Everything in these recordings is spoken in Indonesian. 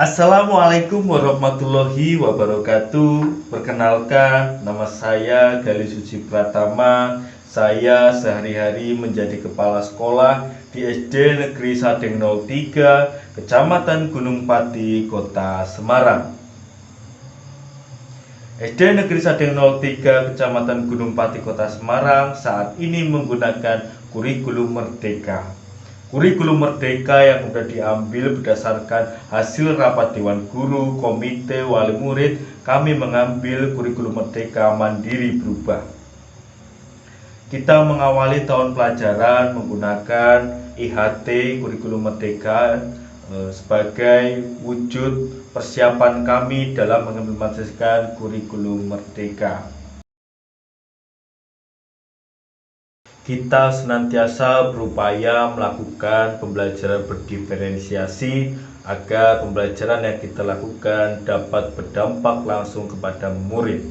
Assalamualaikum warahmatullahi wabarakatuh. Perkenalkan, nama saya Gali Suci Pratama. Saya sehari-hari menjadi kepala sekolah di SD Negeri Sadeng 03, Kecamatan Gunung Pati, Kota Semarang. SD Negeri Sadeng 03, Kecamatan Gunung Pati, Kota Semarang saat ini menggunakan kurikulum Merdeka. Kurikulum Merdeka yang sudah diambil berdasarkan hasil rapat Dewan Guru, Komite, Wali Murid. Kami mengambil kurikulum Merdeka Mandiri Berubah. Kita mengawali tahun pelajaran menggunakan IHT Kurikulum Merdeka sebagai wujud persiapan kami dalam mengimplementasikan kurikulum Merdeka. Kita senantiasa berupaya melakukan pembelajaran berdiferensiasi agar pembelajaran yang kita lakukan dapat berdampak langsung kepada murid.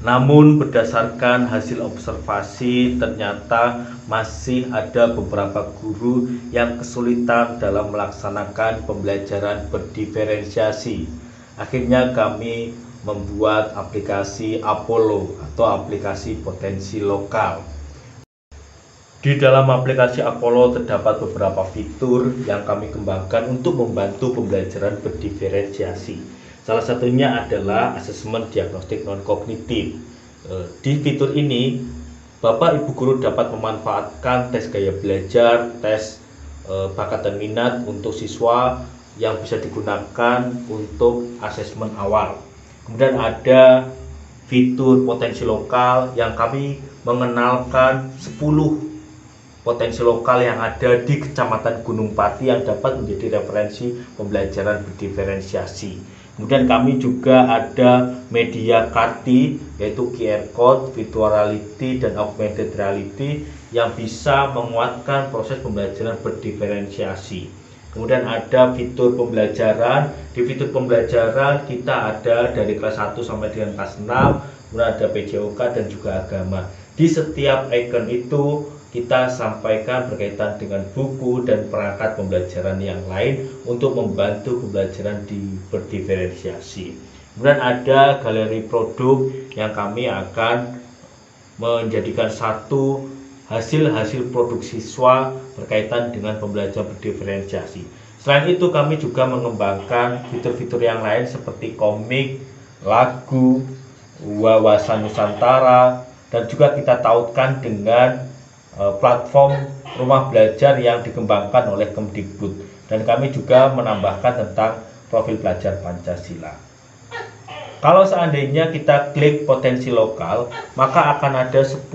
Namun berdasarkan hasil observasi ternyata masih ada beberapa guru yang kesulitan dalam melaksanakan pembelajaran berdiferensiasi. Akhirnya kami membuat aplikasi Apollo atau aplikasi potensi lokal. Di dalam aplikasi Apollo terdapat beberapa fitur yang kami kembangkan untuk membantu pembelajaran berdiferensiasi. Salah satunya adalah asesmen diagnostik non-kognitif. Di fitur ini, Bapak Ibu Guru dapat memanfaatkan tes gaya belajar, tes bakat dan minat untuk siswa yang bisa digunakan untuk asesmen awal. Kemudian ada fitur potensi lokal yang kami mengenalkan 10 potensi lokal yang ada di Kecamatan Gunung Pati yang dapat menjadi referensi pembelajaran berdiferensiasi. Kemudian kami juga ada media karti yaitu QR code, virtual reality dan augmented reality yang bisa menguatkan proses pembelajaran berdiferensiasi. Kemudian ada fitur pembelajaran. Di fitur pembelajaran kita ada dari kelas 1 sampai dengan kelas 6, kemudian ada PJOK dan juga agama. Di setiap icon itu kita sampaikan berkaitan dengan buku dan perangkat pembelajaran yang lain untuk membantu pembelajaran berdiferensiasi. Kemudian ada galeri produk yang kami akan menjadikan satu hasil produk siswa berkaitan dengan pembelajaran berdiferensiasi. Selain itu kami juga mengembangkan fitur-fitur yang lain seperti komik, lagu, wawasan Nusantara, dan juga kita tautkan dengan platform rumah belajar yang dikembangkan oleh Kemdikbud. Dan kami juga menambahkan tentang profil pelajar Pancasila. Kalau seandainya kita klik potensi lokal, maka akan ada 10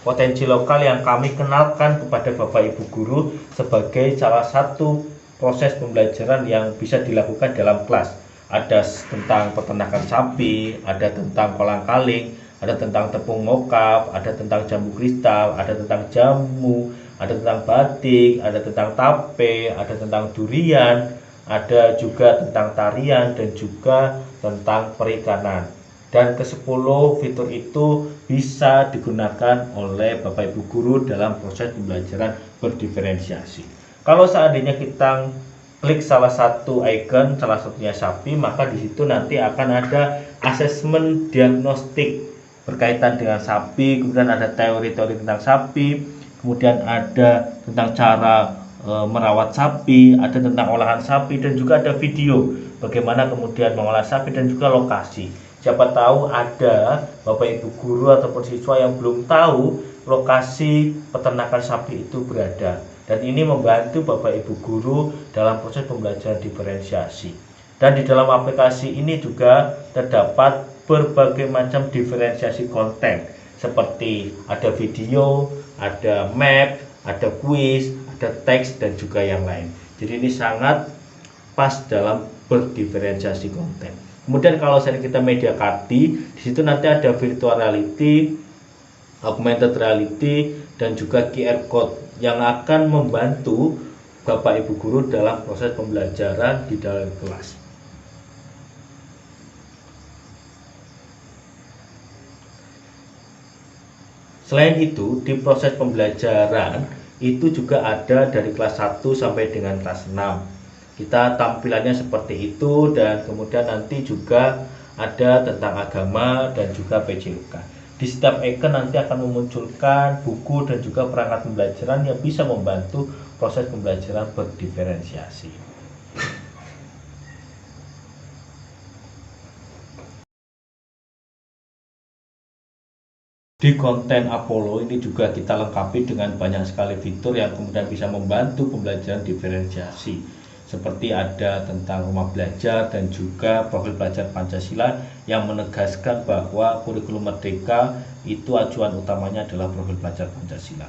potensi lokal yang kami kenalkan kepada Bapak Ibu Guru sebagai salah satu proses pembelajaran yang bisa dilakukan dalam kelas. Ada tentang peternakan sapi, ada tentang kolang-kaling, ada tentang tepung mokaf, ada tentang jamu kristal, ada tentang jamu, ada tentang batik, ada tentang tape, ada tentang durian, ada juga tentang tarian dan juga tentang perikanan. Dan ke-10 fitur itu bisa digunakan oleh Bapak Ibu Guru dalam proses pembelajaran berdiferensiasi. Kalau seandainya kita klik salah satu icon, salah satunya sapi, maka di situ nanti akan ada asesmen diagnostik berkaitan dengan sapi, kemudian ada teori-teori tentang sapi, kemudian ada tentang cara merawat sapi, ada tentang olahan sapi, dan juga ada video bagaimana kemudian mengolah sapi dan juga lokasi. Siapa tahu ada Bapak Ibu Guru ataupun siswa yang belum tahu lokasi peternakan sapi itu berada. Dan ini membantu Bapak Ibu Guru dalam proses pembelajaran diferensiasi. Dan di dalam aplikasi ini juga terdapat berbagai macam diferensiasi konten. Seperti ada video, ada map, ada kuis, ada teks, dan juga yang lain. Jadi ini sangat pas dalam berdiferensiasi konten. Kemudian kalau kita media karti, di situ nanti ada virtual reality, augmented reality, dan juga QR code yang akan membantu Bapak Ibu Guru dalam proses pembelajaran di dalam kelas. Selain itu, di proses pembelajaran itu juga ada dari kelas 1 sampai dengan kelas 6. Kita tampilannya seperti itu, dan kemudian nanti juga ada tentang agama dan juga PJOK. Di setiap icon nanti akan memunculkan buku dan juga perangkat pembelajaran yang bisa membantu proses pembelajaran berdiferensiasi. Di konten Apollo ini juga kita lengkapi dengan banyak sekali fitur yang kemudian bisa membantu pembelajaran diferensiasi, seperti ada tentang rumah belajar dan juga profil belajar Pancasila yang menegaskan bahwa kurikulum merdeka itu acuan utamanya adalah profil belajar Pancasila.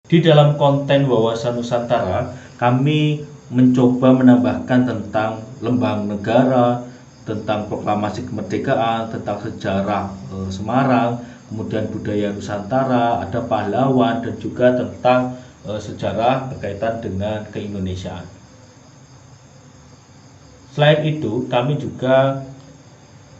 Di dalam konten wawasan Nusantara, kami mencoba menambahkan tentang lambang negara, tentang proklamasi kemerdekaan, tentang sejarah Semarang, kemudian budaya Nusantara, ada pahlawan, dan juga tentang sejarah berkaitan dengan keindonesiaan. Selain itu, kami juga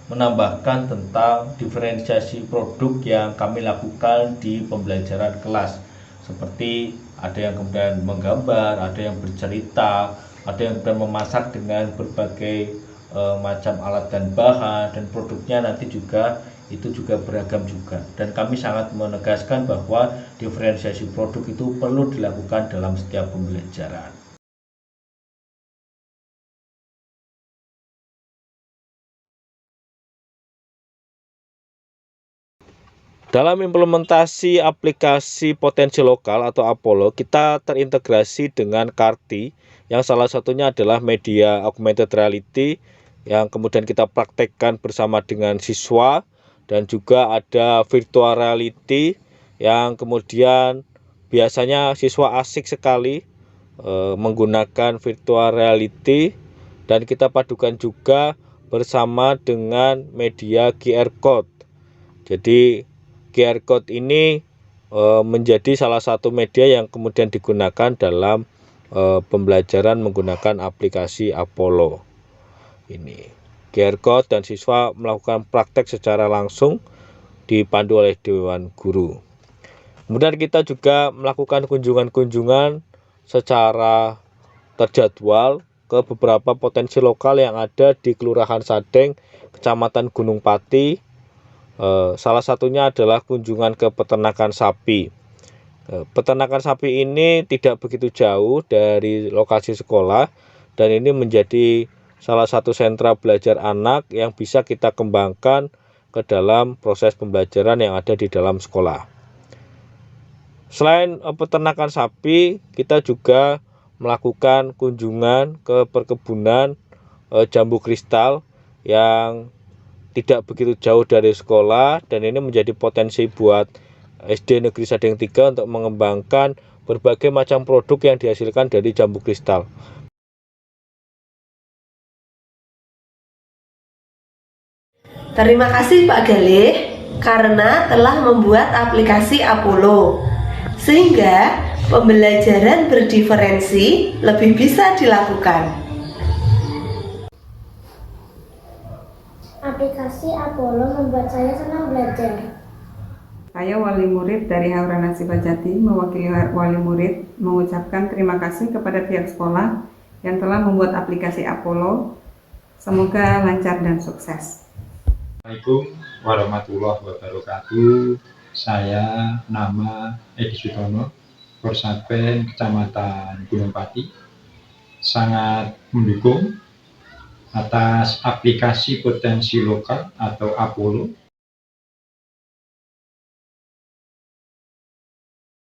menambahkan tentang diferensiasi produk yang kami lakukan di pembelajaran kelas, seperti ada yang kemudian menggambar, ada yang bercerita, ada yang kemudian memasak dengan berbagai macam alat dan bahan, dan produknya nanti juga itu juga beragam juga. Dan kami sangat menegaskan bahwa diferensiasi produk itu perlu dilakukan dalam setiap pembelajaran. Dalam implementasi aplikasi potensi lokal atau Apollo, kita terintegrasi dengan Karti, yang salah satunya adalah media augmented reality yang kemudian kita praktekkan bersama dengan siswa, dan juga ada virtual reality yang kemudian biasanya siswa asik sekali menggunakan virtual reality, dan kita padukan juga bersama dengan media QR code. Jadi QR code ini menjadi salah satu media yang kemudian digunakan dalam pembelajaran menggunakan aplikasi Apollo ini. QR code dan siswa melakukan praktek secara langsung dipandu oleh Dewan Guru. Kemudian kita juga melakukan kunjungan-kunjungan secara terjadwal ke beberapa potensi lokal yang ada di Kelurahan Sadeng, Kecamatan Gunung Pati. Salah satunya adalah kunjungan ke peternakan sapi. Peternakan sapi ini tidak begitu jauh dari lokasi sekolah, dan ini menjadi salah satu sentra belajar anak yang bisa kita kembangkan ke dalam proses pembelajaran yang ada di dalam sekolah. Selain peternakan sapi, kita juga melakukan kunjungan ke perkebunan jambu kristal yang tidak begitu jauh dari sekolah, dan ini menjadi potensi buat SD Negeri Sadeng 3 untuk mengembangkan berbagai macam produk yang dihasilkan dari jambu kristal. Terima kasih Pak Galih karena telah membuat aplikasi Apollo, sehingga pembelajaran berdiferensi lebih bisa dilakukan. Aplikasi Apollo membuat saya senang belajar. Saya wali murid dari Haurana Sipajati, mewakili wali murid mengucapkan terima kasih kepada pihak sekolah yang telah membuat aplikasi Apollo. Semoga lancar dan sukses. Assalamualaikum warahmatullahi wabarakatuh. Saya nama Edi Sutono, Korsatpen Kecamatan Gunung Pati. Sangat mendukung atas aplikasi potensi lokal atau Apollo